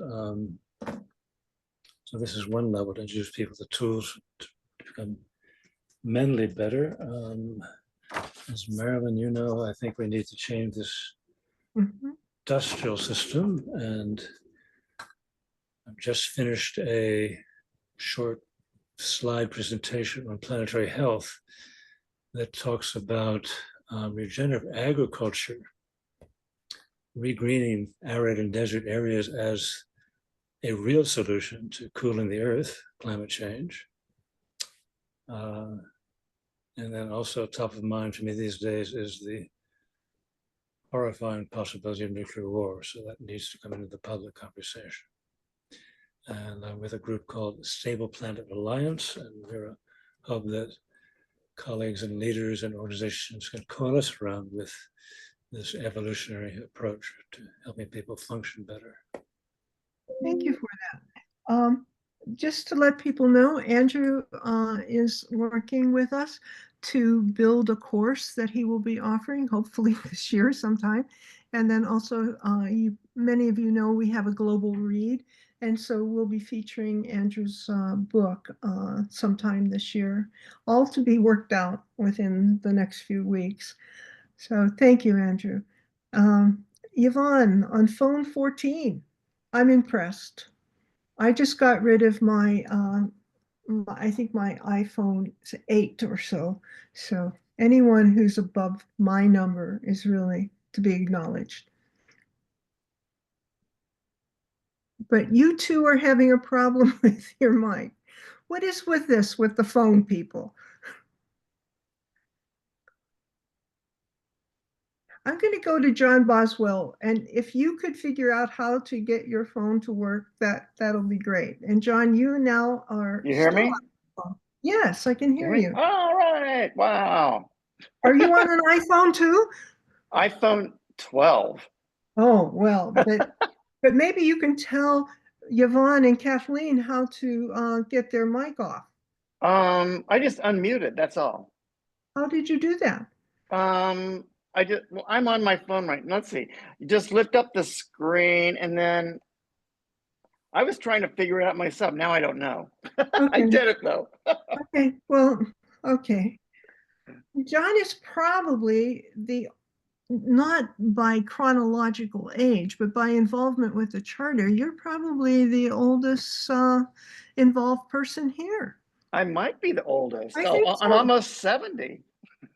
K: So this is one level, to introduce people the tools to become mentally better. As Marilyn, you know, I think we need to change this industrial system, and I've just finished a short slide presentation on planetary health that talks about regenerative agriculture, regreening arid and desert areas as a real solution to cooling the earth, climate change. And then also top of mind for me these days is the horrifying possibility of nuclear war. So that needs to come into the public conversation. And I'm with a group called Stable Planet Alliance, and we're a hub that colleagues and leaders and organizations can coalesce around with this evolutionary approach to helping people function better.
A: Thank you for that. just to let people know, Andrew is working with us to build a course that he will be offering, hopefully this year sometime. And then also, many of you know we have a global read, and so we'll be featuring Andrew's book sometime this year, all to be worked out within the next few weeks. So thank you, Andrew. Yvonne, on phone 14, I'm impressed. I just got rid of I think my iPhone 8 or so. So anyone who's above my number is really to be acknowledged. But you two are having a problem with your mic. What is with this with the phone people? I'm going to go to John Boswell, and if you could figure out how to get your phone to work, that'll be great. And John, you now are
L: You hear
A: still
L: me?
A: on the phone. Yes, I can hear you.
L: All right. Wow.
A: Are you on an iPhone too?
L: iPhone 12.
A: Oh, well, but maybe you can tell Yvonne and Kathleen how to get their mic off.
L: I just unmuted, that's all.
A: How did you do that?
L: Well, I'm on my phone right now. Let's see. You just lift up the screen and then I was trying to figure it out myself. Now I don't know. I
A: Okay.
L: did it though.
A: Okay, well, okay. John is probably not by chronological age, but by involvement with the charter, you're probably the oldest involved person here.
L: I might be the oldest.
A: I
L: Oh,
A: think
L: I'm
A: so.
L: almost 70.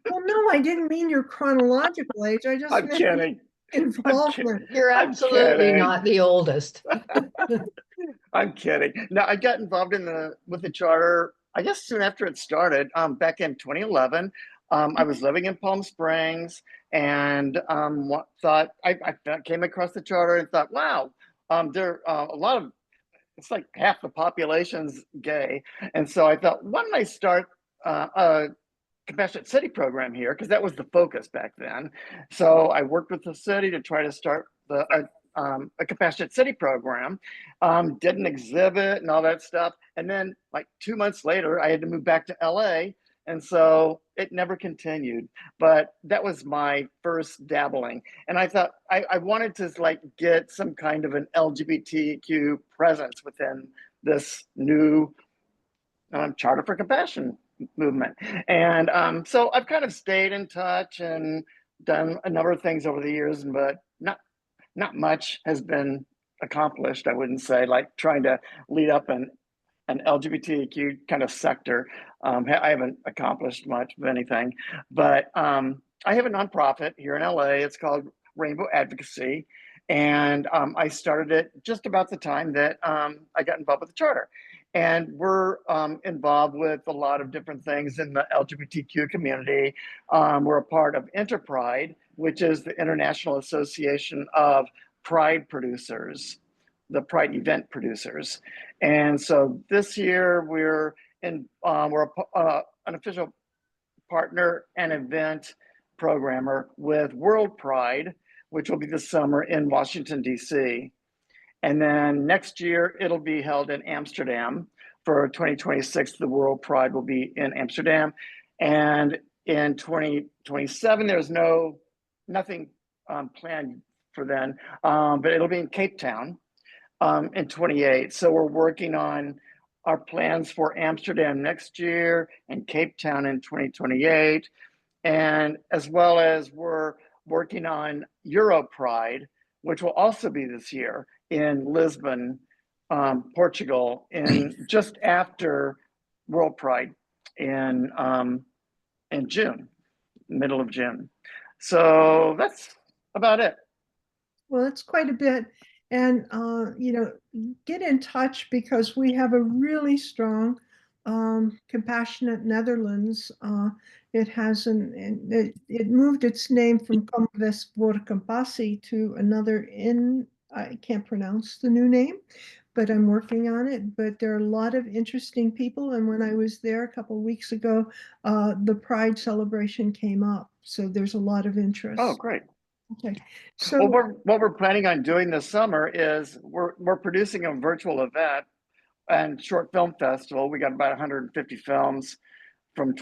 A: Well, no, I didn't mean your chronological age. I just
L: I'm
A: meant
L: kidding.
A: involvement.
H: You're
L: I'm
H: absolutely
L: kidding.
H: not the oldest.
L: I'm kidding. No, I got involved with the charter, I guess soon after it started, back in 2011. I was living in Palm Springs and thought I came across the charter and thought, wow, there are a lot of, it's like half the population's gay. And so I thought, why don't I start a Compassionate City program here? Because that was the focus back then. So I worked with the city to try to start a Compassionate City program, did an exhibit and all that stuff. And then like 2 months later, I had to move back to LA. And so it never continued, but that was my first dabbling. And I thought I wanted to like get some kind of an LGBTQ presence within this new Charter for Compassion movement. And so I've kind of stayed in touch and done a number of things over the years, but not much has been accomplished. I wouldn't say, like trying to lead up an LGBTQ kind of sector. I haven't accomplished much of anything, but I have a nonprofit here in LA. It's called Rainbow Advocacy. And I started it just about the time that I got involved with the charter. And we're involved with a lot of different things in the LGBTQ community. We're a part of Interpride, which is the International Association of Pride Producers, the Pride event producers. And so this year we're an official partner and event programmer with World Pride, which will be this summer in Washington, D.C. And then next year, it'll be held in Amsterdam. For 2026, the World Pride will be in Amsterdam. And in 2027, there's nothing planned for then, but it'll be in Cape Town in 28. So we're working on our plans for Amsterdam next year and Cape Town in 2028. And as well as we're working on Euro Pride, which will also be this year in Lisbon, Portugal, in just after World Pride in June, middle of June. So that's about it.
A: Well, it's quite a bit. And, get in touch because we have a really strong Compassionate Netherlands. It has it moved its name from Comvest voor Compassie to another I can't pronounce the new name, but I'm working on it. But there are a lot of interesting people. And when I was there a couple of weeks ago, the Pride celebration came up. So there's a lot of interest.
L: Oh, great.
A: Okay. So
L: what we're planning on doing this summer is we're producing a virtual event and Short Film Festival. We got about 150 films from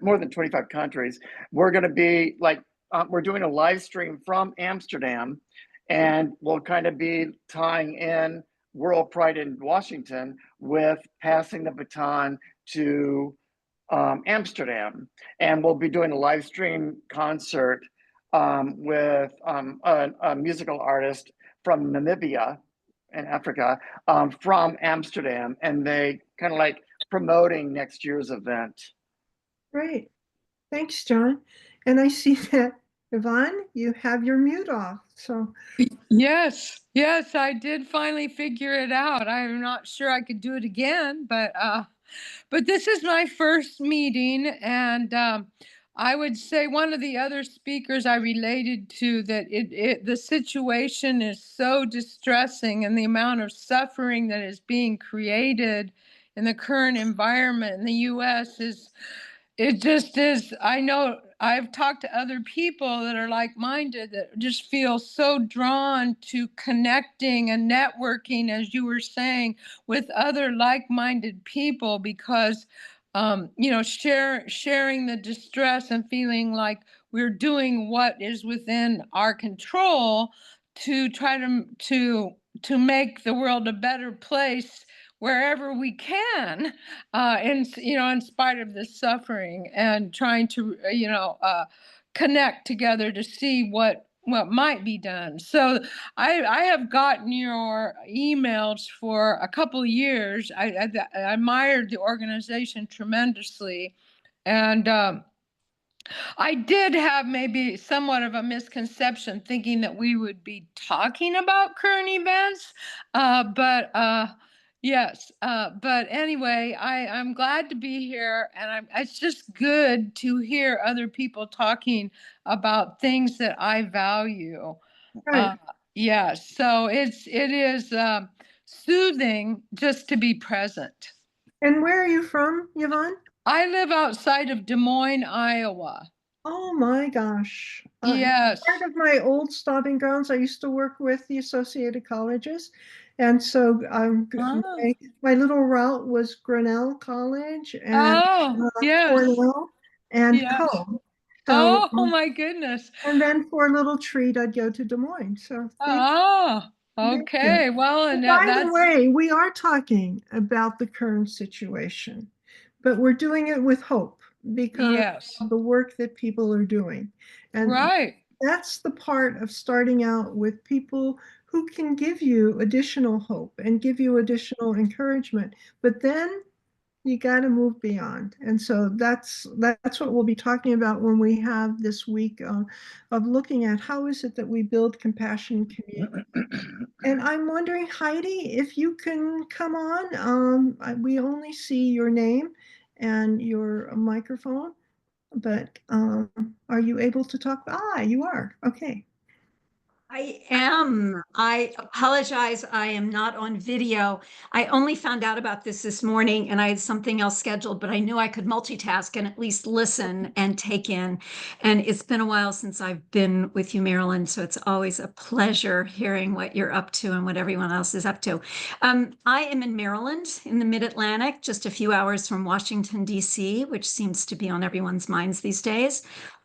L: more than 25 countries. We're going to be like, we're doing a live stream from Amsterdam, and we'll kind of be tying in World Pride in Washington with passing the baton to Amsterdam. And we'll be doing a live stream concert with a musical artist from Namibia in Africa, from Amsterdam, and they kind of like promoting next year's event.
A: Great. Thanks, John. And I see that, Yvonne, you have your mute off. So,
M: Yes, yes, I did finally figure it out. I'm not sure I could do it again, but this is my first meeting, and I would say one of the other speakers I related to that the situation is so distressing, and the amount of suffering that is being created in the current environment in the U.S. It just is. I know I've talked to other people that are like-minded that just feel so drawn to connecting and networking, as you were saying, with other like-minded people because, sharing the distress and feeling like we're doing what is within our control to try to make the world a better place wherever we can, in spite of the suffering, and trying to, connect together to see what might be done. So I have gotten your emails for a couple of years. I admired the organization tremendously, and I did have maybe somewhat of a misconception thinking that we would be talking about current events, but yes, but anyway, I'm glad to be here, and it's just good to hear other people talking about things that I value.
A: right.
M: Yes, so it is soothing just to be present.
A: And where are you from, Yvonne?
M: I live outside of Des Moines, Iowa.
A: Oh my gosh.
M: Yes.
A: Part of my old stomping grounds, I used to work with the Associated Colleges. And so
M: Oh.
A: my little route was Grinnell College and
M: Oh, yes.
A: Cornell and
M: Yes.
A: Cone. So,
M: Oh my goodness.
A: and then for a little treat, I'd go to Des Moines. So
M: Oh,
A: thank you.
M: okay. Well, and
A: By the
M: that's
A: way, we are talking about the current situation, but we're doing it with hope because
M: yes.
A: of the work that people are doing. And
M: Right.
A: that's the part of starting out with people who can give you additional hope and give you additional encouragement. But then you got to move beyond. And so that's what we'll be talking about when we have this week of looking at how is it that we build compassion in community. And I'm wondering, Heidi, if you can come on. We only see your name and your microphone, but are you able to talk? Ah, you are. Okay.
N: I am. I apologize. I am not on video. I only found out about this morning and I had something else scheduled, but I knew I could multitask and at least listen and take in. And it's been a while since I've been with you, Marilyn. So it's always a pleasure hearing what you're up to and what everyone else is up to. I am in Maryland in the mid-Atlantic, just a few hours from Washington, D.C., which seems to be on everyone's minds these days.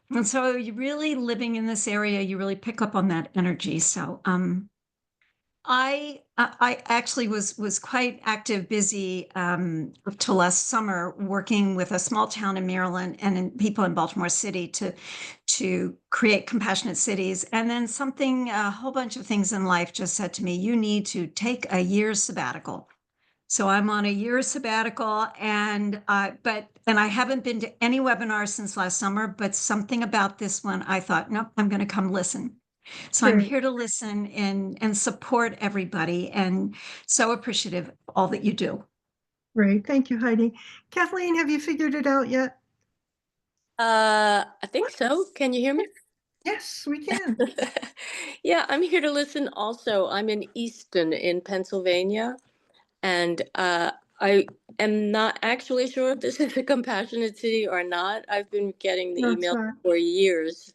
N: And so you really living in this area, you really pick up on that energy. So I actually was quite active, busy up till last summer, working with a small town in Maryland and people in Baltimore City to create compassionate cities. And then a whole bunch of things in life just said to me, you need to take a year's sabbatical. So I'm on a year sabbatical, and I haven't been to any webinars since last summer, but something about this one, I thought, nope, I'm going to come listen. So I'm
A: Great.
N: here to listen and support everybody, and so appreciative of all that you do.
A: Great. Thank you, Heidi. Kathleen, have you figured it out yet?
O: I think so. Can you hear me?
A: Yes, we can.
O: Yeah, I'm here to listen also. I'm in Easton in Pennsylvania, and I am not actually sure if this is a compassionate city or not. I've been getting the
A: No, it's
O: email
A: not.
O: for years,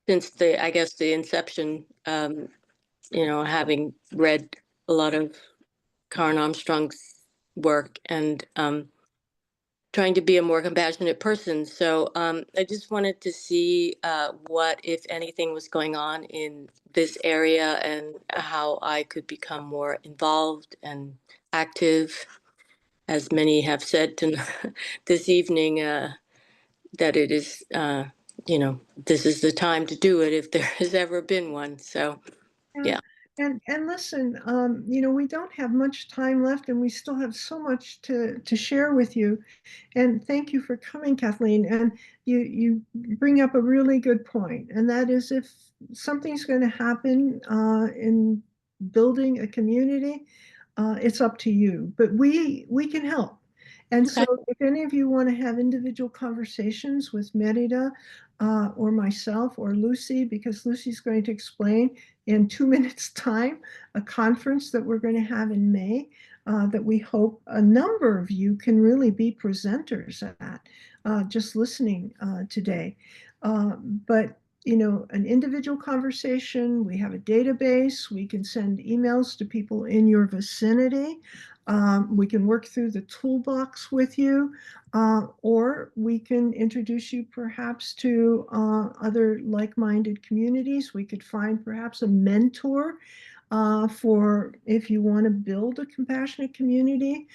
O: since I guess the inception, having read a lot of Karen Armstrong's work and trying to be a more compassionate person. So I just wanted to see what, if anything, was going on in this area and how I could become more involved and active. As many have said this evening, that it is, this is the time to do it if there has ever been one. So, yeah.
A: And listen, we don't have much time left, and we still have so much to share with you. And thank you for coming, Kathleen. And you bring up a really good point, and that is if something's going to happen in building a community, it's up to you. But we can help. And so, if any of you want to have individual conversations with Merida or myself or Lucy, because Lucy's going to explain in 2 minutes' time a conference that we're going to have in May that we hope a number of you can really be presenters at, just listening today. But an individual conversation, we have a database, we can send emails to people in your vicinity. We can work through the toolbox with you, or we can introduce you perhaps to other like-minded communities. We could find perhaps a mentor for if you want to build a compassionate community,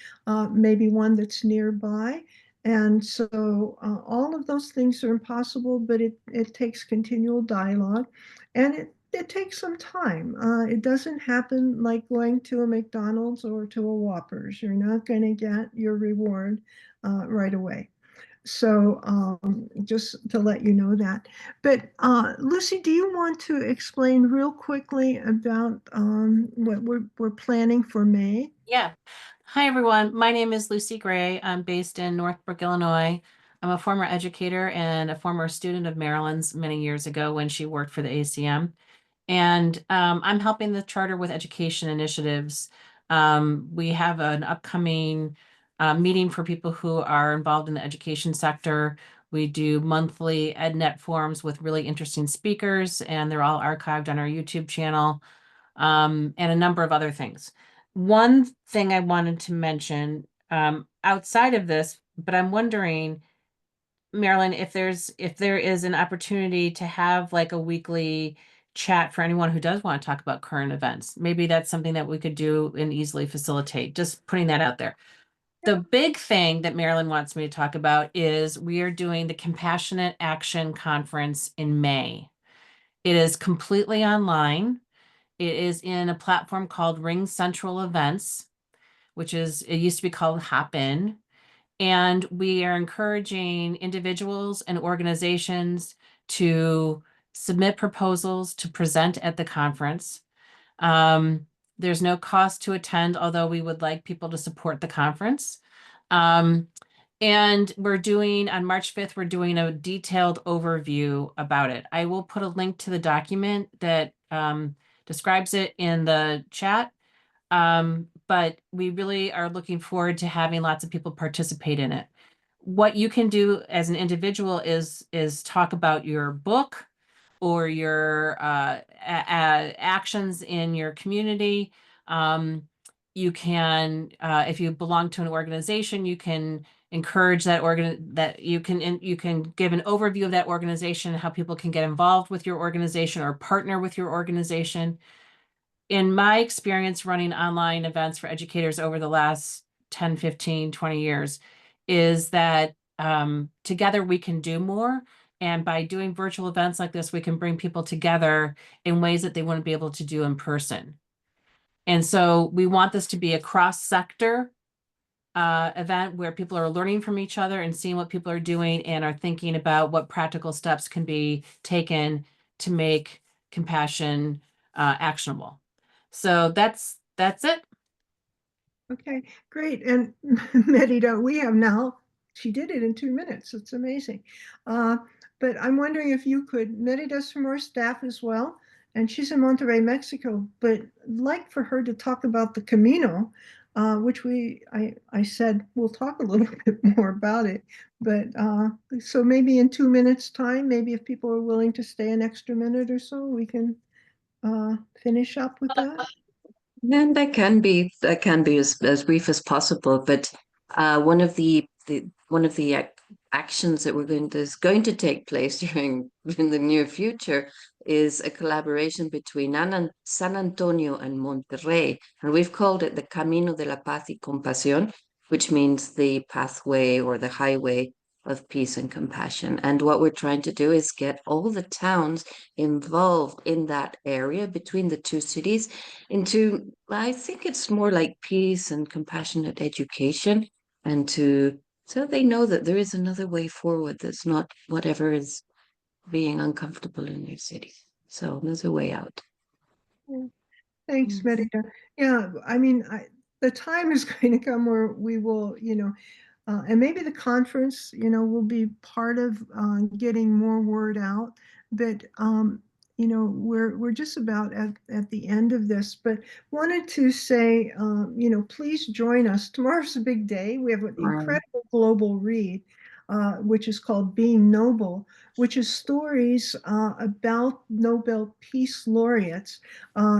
A: maybe one that's nearby. And so all of those things are impossible, but it takes continual dialogue, and it takes some time. It doesn't happen like going to a McDonald's or to a Whoppers. You're not going to get your reward right away. So just to let you know that. But Lucy, do you want to explain real quickly about what we're planning for May?
P: Yeah. Hi, everyone. My name is Lucy Gray. I'm based in Northbrook, Illinois. I'm a former educator and a former student of Marilyn's many years ago when she worked for the ACM. And I'm helping the charter with education initiatives. We have an upcoming meeting for people who are involved in the education sector. We do monthly EdNet forums with really interesting speakers, and they're all archived on our YouTube channel, and a number of other things. One thing I wanted to mention outside of this, but I'm wondering, Marilyn, if there is an opportunity to have like a weekly chat for anyone who does want to talk about current events. Maybe that's something that we could do and easily facilitate. Just putting that out there. The big thing that Marilyn wants me to talk about is we are doing the Compassionate Action Conference in May. It is completely online. It is in a platform called Ring Central Events, it used to be called Hop In. And we are encouraging individuals and organizations to submit proposals to present at the conference. There's no cost to attend, although we would like people to support the conference. And on March 5th, we're doing a detailed overview about it. I will put a link to the document that describes it in the chat. But we really are looking forward to having lots of people participate in it. What you can do as an individual is talk about your book or your actions in your community. You can, if you belong to an organization, you can encourage you can give an overview of that organization, how people can get involved with your organization or partner with your organization. In my experience running online events for educators over the last 10, 15, 20 years, is that together we can do more. And by doing virtual events like this, we can bring people together in ways that they wouldn't be able to do in person. And so we want this to be a cross-sector event where people are learning from each other and seeing what people are doing and are thinking about what practical steps can be taken to make compassion actionable. So that's it.
A: Okay, great. And Merida, we have now, she did it in 2 minutes. It's amazing. But I'm wondering if you could, Merida's from our staff as well, and she's in Monterrey, Mexico, but I'd like for her to talk about the Camino, which I said we'll talk a little bit more about it. But so maybe in 2 minutes time, maybe if people are willing to stay an extra minute or so, we can finish up with that.
Q: And that can be as brief as possible. But one of the actions that is going to take place during in the near future is a collaboration between San Antonio and Monterrey, and we've called it the Camino de la Paz y Compasión, which means the pathway or the highway of peace and compassion. And what we're trying to do is get all the towns involved in that area between the two cities into, I think it's more like peace and compassionate education, and so they know that there is another way forward that's not whatever is being uncomfortable in their city. So there's a way out.
A: Thanks, Merida. Yeah, I mean, the time is going to come where we will, and maybe the conference, will be part of getting more word out. But we're just about at the end of this. But wanted to say, please join us. Tomorrow's a big day. We have an incredible global read, which is called Being Noble, which is stories about Nobel Peace Laureates.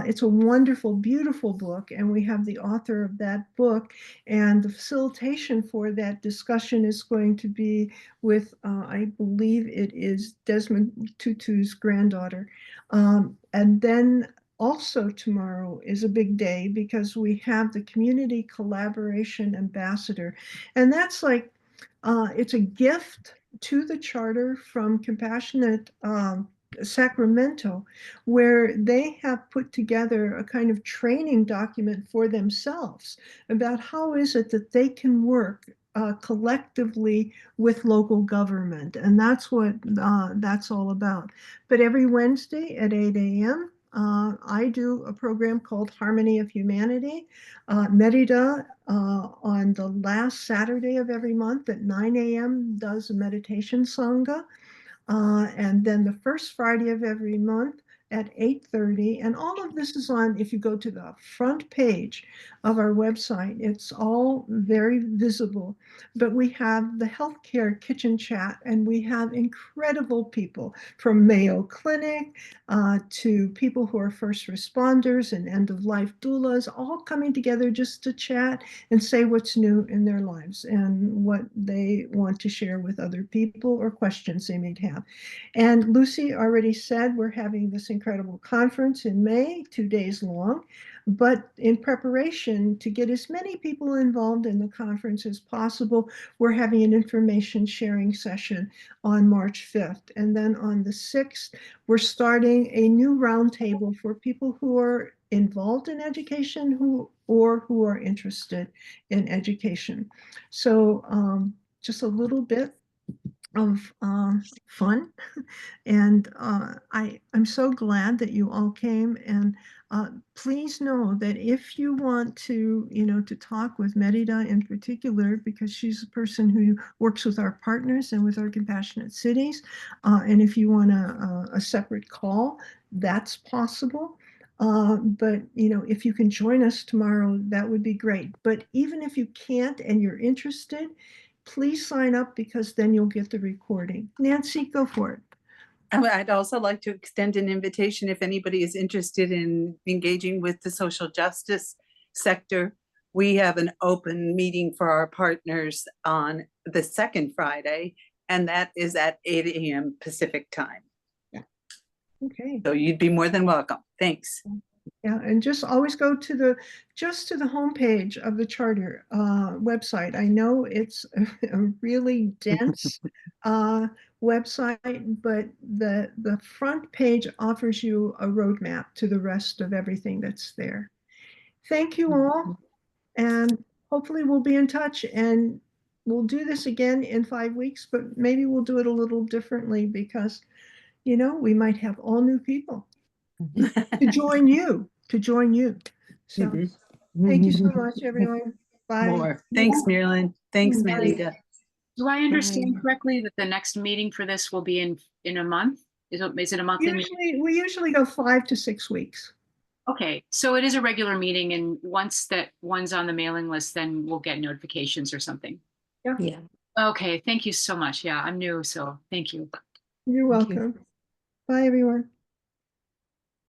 A: It's a wonderful, beautiful book, and we have the author of that book. And the facilitation for that discussion is going to be with, I believe it is Desmond Tutu's granddaughter. And then also tomorrow is a big day because we have the Community Collaboration Ambassador. And that's like, it's a gift to the charter from Compassionate Sacramento, where they have put together a kind of training document for themselves about how is it that they can work collectively with local government. And that's what that's all about. But every Wednesday at 8 a.m., I do a program called Harmony of Humanity. Merida on the last Saturday of every month at 9 a.m. does a meditation sangha. And then the first Friday of every month at 8:30. And all of this is on, if you go to the front page of our website, it's all very visible. But we have the healthcare kitchen chat, and we have incredible people from Mayo Clinic to people who are first responders and end-of-life doulas, all coming together just to chat and say what's new in their lives and what they want to share with other people or questions they may have. And Lucy already said we're having this incredible conference in May, 2 days long. But in preparation to get as many people involved in the conference as possible, we're having an information sharing session on March 5th. And then on the 6th, we're starting a new roundtable for people who are involved in education or who are interested in education. So just a little bit of fun. And I'm so glad that you all came. And please know that if you want to, to talk with Merida in particular, because she's a person who works with our partners and with our compassionate cities, and if you want a separate call, that's possible. But if you can join us tomorrow, that would be great. But even if you can't and you're interested, please sign up because then you'll get the recording. Nancy, go for it.
D: I'd also like to extend an invitation if anybody is interested in engaging with the social justice sector. We have an open meeting for our partners on the second Friday, and that is at 8 a.m. Pacific time.
A: Yeah. Okay.
D: So you'd be more than welcome. Thanks.
A: Yeah, and just always go to the homepage of the charter website. I know it's a really dense website, but the front page offers you a roadmap to the rest of everything that's there. Thank you all, and hopefully we'll be in touch, and we'll do this again in 5 weeks, but maybe we'll do it a little differently because, we might have all new people to join you. So thank you so much, everyone. Bye.
D: More. Thanks, Marilyn. Thanks,
A: Bye.
D: Merida.
F: Do I understand correctly that the next meeting for this will be in a month? Is it a monthly meeting?
A: We usually go 5 to 6 weeks.
F: Okay, so it is a regular meeting, and once that one's on the mailing list, then we'll get notifications or something.
A: Yeah.
F: Okay, thank you so much. Yeah, I'm new, so thank you.
A: You're welcome. Bye, everyone.